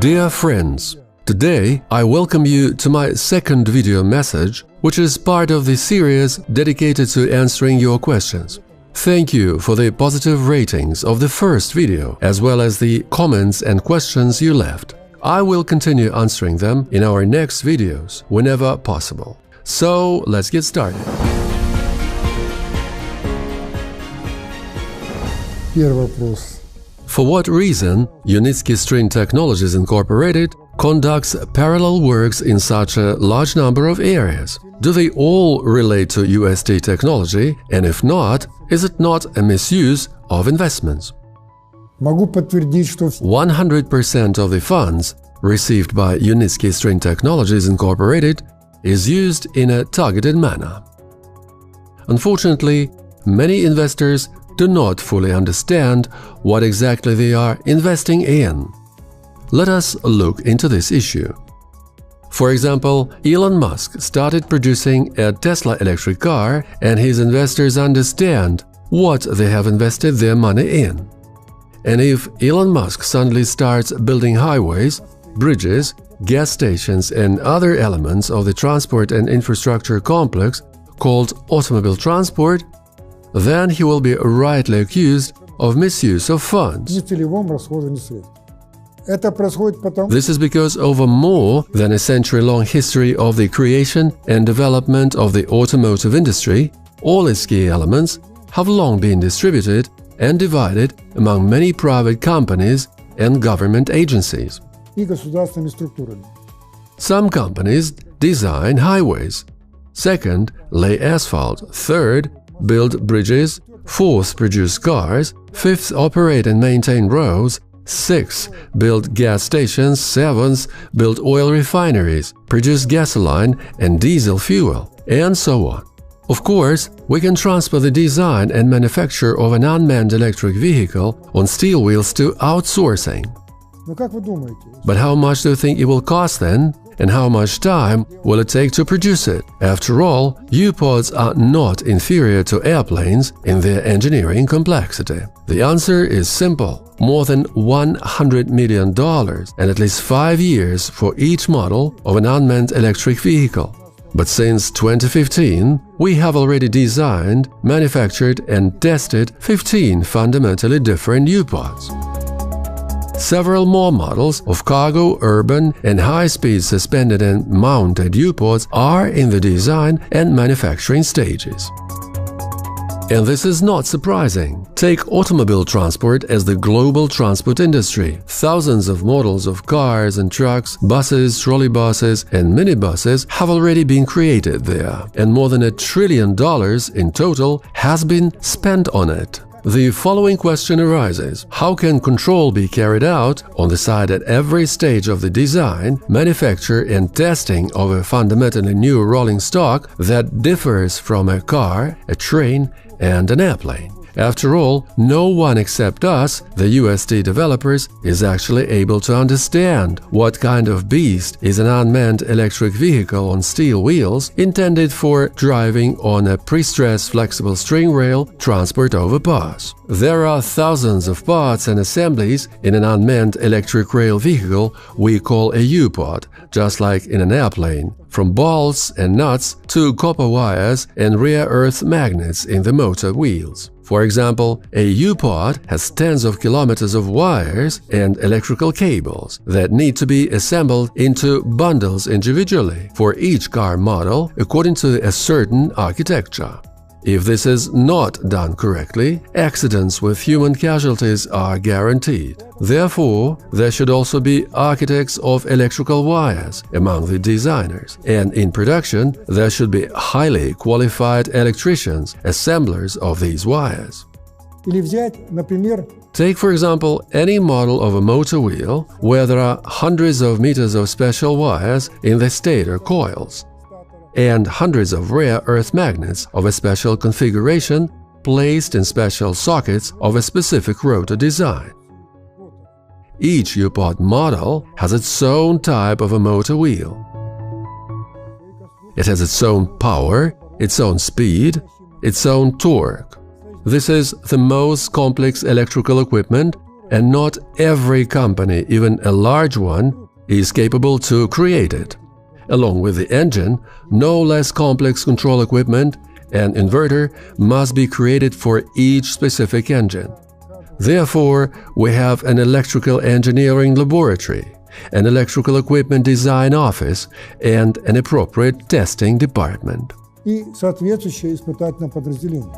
Dear friends, today I welcome you to my second video message, which is part of the series dedicated to answering your questions. Thank you for the positive ratings of the first video, as well as the comments and questions you left. I will continue answering them in our next videos whenever possible. So, let's get started. For what reason UNITSKY String Technologies Incorporated conducts parallel works in such a large number of areas? Do they all relate to UST technology, and if not, is it not a misuse of investments? 100% of the funds received by UNITSKY String Technologies Incorporated is used in a targeted manner. Unfortunately, many investors do not fully understand what exactly they are investing in. Let us look into this issue. For example, Elon Musk started producing a Tesla electric car, and his investors understand what they have invested their money in. And if Elon Musk suddenly starts building highways, bridges, gas stations and other elements of the transport and infrastructure complex called automobile transport, then he will be rightly accused of misuse of funds. This is because over more than a century-long history of the creation and development of the automotive industry, all its key elements have long been distributed and divided among many private companies and government agencies. Some companies design highways. Second, lay asphalt. Third, build bridges. Fourth, produce cars. Fifth, operate and maintain roads. Sixth, build gas stations. Seventh, build oil refineries, produce gasoline and diesel fuel, and so on. Of course, we can transfer the design and manufacture of an unmanned electric vehicle on steel wheels to outsourcing. But how much do you think it will cost then? And how much time will it take to produce it? After all, U-pods are not inferior to airplanes in their engineering complexity. The answer is simple: more than $100 million and at least 5 years for each model of an unmanned electric vehicle. But since 2015, we have already designed, manufactured and tested 15 fundamentally different U-pods. Several more models of cargo, urban and high-speed suspended and mounted U-pods are in the design and manufacturing stages. And this is not surprising. Take automobile transport as the global transport industry. Thousands of models of cars and trucks, buses, trolleybuses and minibuses have already been created there, and more than $1 trillion in total has been spent on it. The following question arises: how can control be carried out on the side at every stage of the design, manufacture and testing of a fundamentally new rolling stock that differs from a car, a train and an airplane? After all, no one except us, the UST developers, is actually able to understand what kind of beast is an unmanned electric vehicle on steel wheels intended for driving on a pre-stressed flexible string rail transport over pass. There are thousands of parts and assemblies in an unmanned electric rail vehicle we call a U-pod, just like in an airplane, from bolts and nuts to copper wires and rare earth magnets in the motor wheels. For example, a U-pod has tens of kilometers of wires and electrical cables that need to be assembled into bundles individually for each car model according to a certain architecture. If this is not done correctly, accidents with human casualties are guaranteed. Therefore, there should also be architects of electrical wires among the designers, and in production there should be highly qualified electricians, assemblers of these wires. Take, for example, any model of a motor wheel where there are hundreds of meters of special wires in the stator coils and hundreds of rare earth magnets of a special configuration placed in special sockets of a specific rotor design. Each U-pod model has its own type of a motor wheel. It has its own power, its own speed, its own torque. This is the most complex electrical equipment and not every company, even a large one, is capable to create it. Along with the engine, no less complex control equipment and inverter must be created for each specific engine. Therefore, we have an electrical engineering laboratory, an electrical equipment design office, and an appropriate testing department. И соответствующее испытательное подразделение.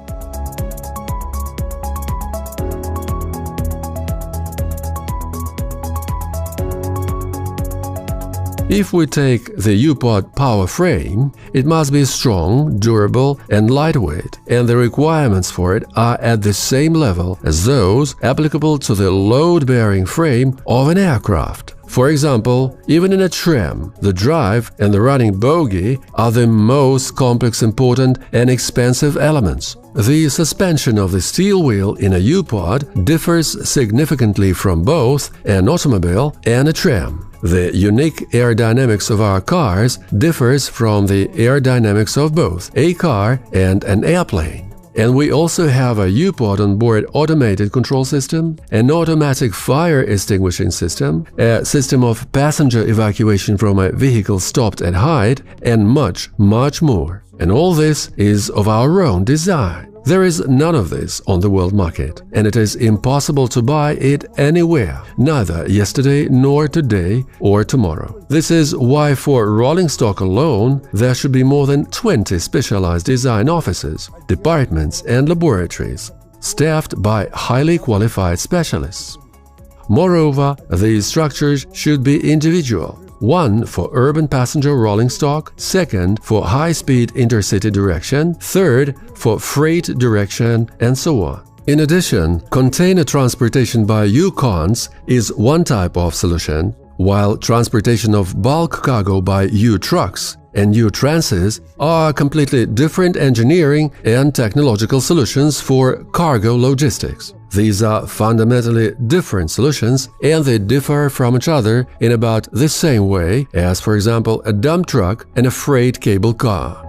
If we take the U-Pod power frame, it must be strong, durable, and lightweight, and the requirements for it are at the same level as those applicable to the load-bearing frame of an aircraft. For example, even in a tram, the drive and the running bogie are the most complex, important, and expensive elements. The suspension of the steel wheel in a U-Pod differs significantly from both an automobile and a tram. The unique aerodynamics of our cars differs from the aerodynamics of both a car and an airplane. And we also have a U-Pod onboard automated control system, an automatic fire extinguishing system, a system of passenger evacuation from a vehicle stopped at height, and much, much more. And all this is of our own design. There is none of this on the world market, and it is impossible to buy it anywhere, neither yesterday nor today or tomorrow. This is why for rolling stock alone, there should be more than 20 specialized design offices, departments and laboratories, staffed by highly qualified specialists. Moreover, these structures should be individual. One for urban passenger rolling stock, second for high-speed intercity direction, third for freight direction, and so on. In addition, container transportation by U-Cons is one type of solution, while transportation of bulk cargo by U-Trucks and U-Transes are completely different engineering and technological solutions for cargo logistics. These are fundamentally different solutions, and they differ from each other in about the same way as, for example, a dump truck and a freight cable car.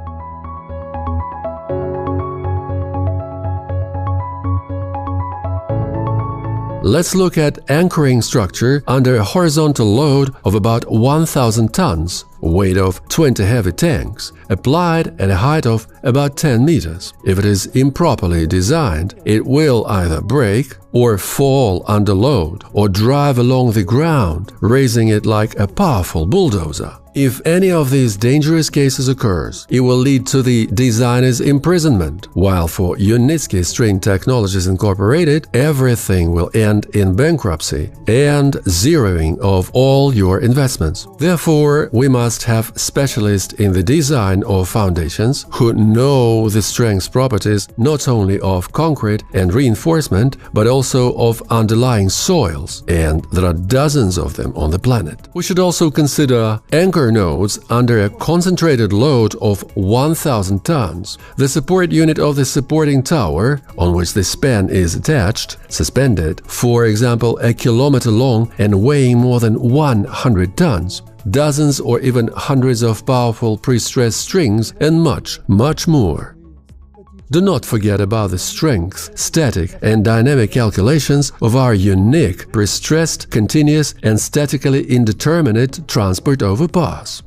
Let's look at anchoring structure under a horizontal load of about 1,000 tons, weight of 20 heavy tanks, applied at a height of about 10 meters. If it is improperly designed, it will either break or fall under load or drive along the ground, raising it like a powerful bulldozer. If any of these dangerous cases occurs, it will lead to the designer's imprisonment, while for UNITSKY String Technologies Incorporated, everything will end in bankruptcy and zeroing of all your investments. Therefore, we must have specialists in the design of foundations who know the strength properties not only of concrete and reinforcement, but also of underlying soils, and there are dozens of them on the planet. We should also consider anchor nodes under a concentrated load of 1,000 tons. The support unit of the supporting tower, on which the span is attached, suspended, for example, a kilometer long and weighing more than 100 tons, dozens or even hundreds of powerful pre-stressed strings, and much, much more. Do not forget about the strength, static and dynamic calculations of our unique, pre-stressed, continuous and statically indeterminate transport overpass.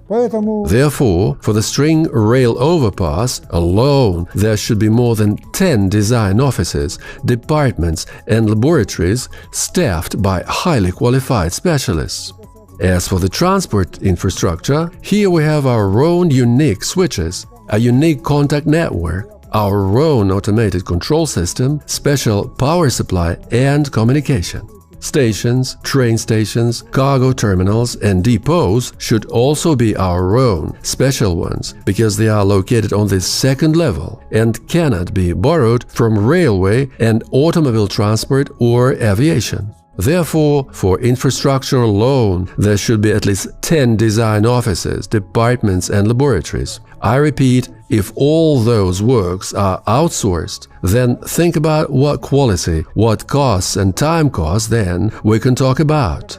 Therefore, for the string rail overpass alone, there should be more than 10 design offices, departments and laboratories staffed by highly qualified specialists. As for the transport infrastructure, here we have our own unique switches, a unique contact network, our own automated control system, special power supply and communication. Stations, train stations, cargo terminals and depots should also be our own, special ones, because they are located on the second level and cannot be borrowed from railway and automobile transport or aviation. Therefore, for infrastructure alone, there should be at least 10 design offices, departments and laboratories. I repeat, if all those works are outsourced, then think about what quality, what costs and time costs then we can talk about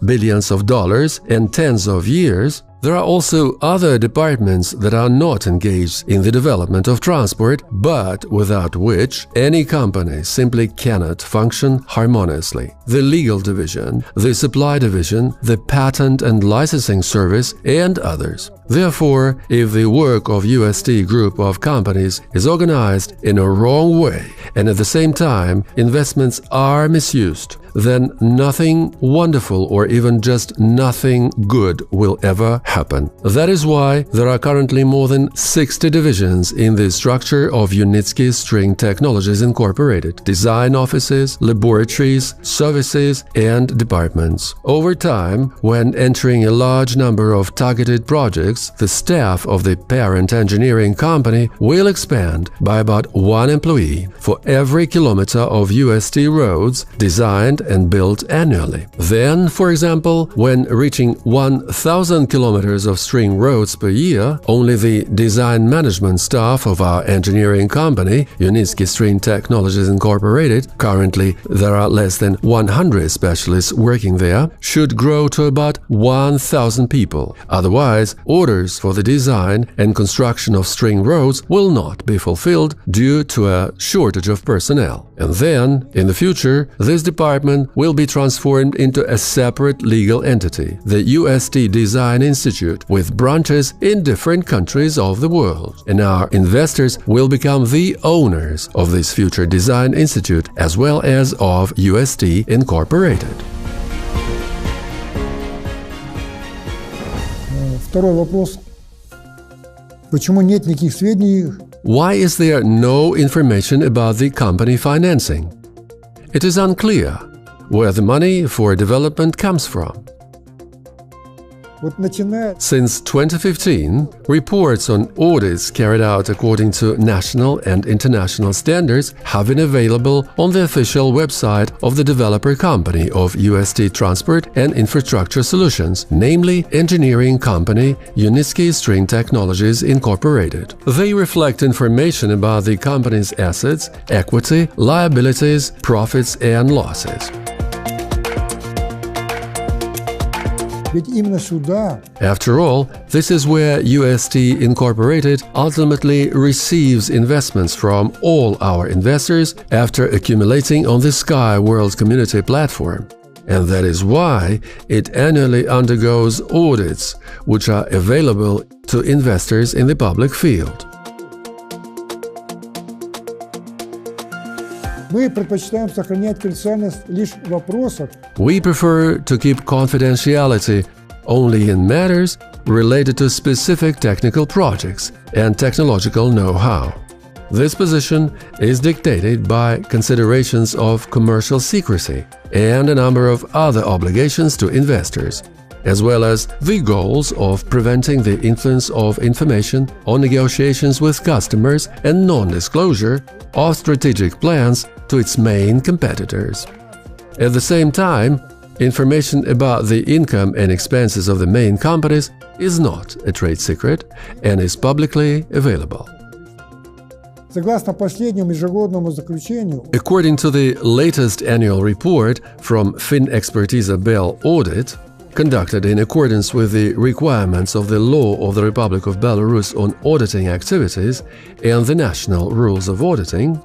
billions of dollars and tens of years, There are also other departments that are not engaged in the development of transport, but without which any company simply cannot function harmoniously. The legal division, the supply division, the patent and licensing service, and others. Therefore, if the work of UST group of companies is organized in a wrong way and at the same time investments are misused, then nothing wonderful or even just nothing good will ever happen. That is why there are currently more than 60 divisions in the structure of UNITSKY String Technologies Incorporated: design offices, laboratories, services, and departments. Over time, when entering a large number of targeted projects, the staff of the parent engineering company will expand by about 1 employee for every kilometer of UST roads designed and built annually. Then, for example, when reaching 1,000 kilometers of string roads per year, only the design management staff of our engineering company, UNITSKY String Technologies Incorporated, currently there are less than 100 specialists working there, should grow to about 1,000 people. Otherwise, orders for the design and construction of string roads will not be fulfilled due to a shortage of personnel. And then, in the future, this department will be transformed into a separate legal entity, the UST Design Institute, with branches in different countries of the world. And our investors will become the owners of this future design institute as well as of UST Incorporated. Второй вопрос. Почему нет никаких сведений? Why is there no information about the company financing? It is unclear where the money for development comes from. Since 2015, reports on audits carried out according to national and international standards have been available on the official website of the developer company of UST Transport and Infrastructure Solutions, namely engineering company UNITSKY String Technologies Incorporated. They reflect information about the company's assets, equity, liabilities, profits and losses. After all, this is where UST Incorporated ultimately receives investments from all our investors after accumulating on the Sky World Community platform. And that is why it annually undergoes audits, which are available to investors in the public field. We prefer to keep confidentiality only in matters related to specific technical projects and technological know-how. This position is dictated by considerations of commercial secrecy and a number of other obligations to investors, as well as the goals of preventing the influence of information on negotiations with customers and non-disclosure of strategic plans to its main competitors. At the same time, information about the income and expenses of the main companies is not a trade secret and is publicly available. According to the latest annual report from FinExpertise Bell Audit, conducted in accordance with the requirements of the law of the Republic of Belarus on auditing activities and the national rules of auditing,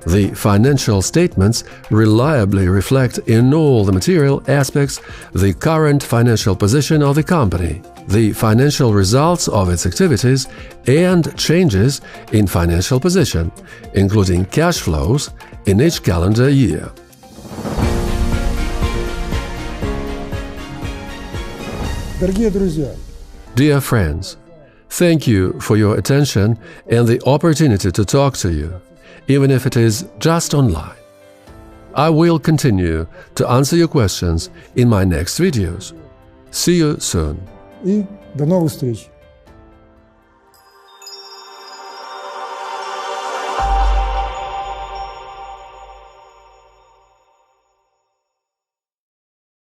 the financial statements reliably reflect in all the material aspects the current financial position of the company, the financial results of its activities, and changes in financial position, including cash flows, in each calendar year. Dear friends, thank you for your attention and the opportunity to talk to you, even if it is just online. I will continue to answer your questions in my next videos. See you soon. И до новых встреч!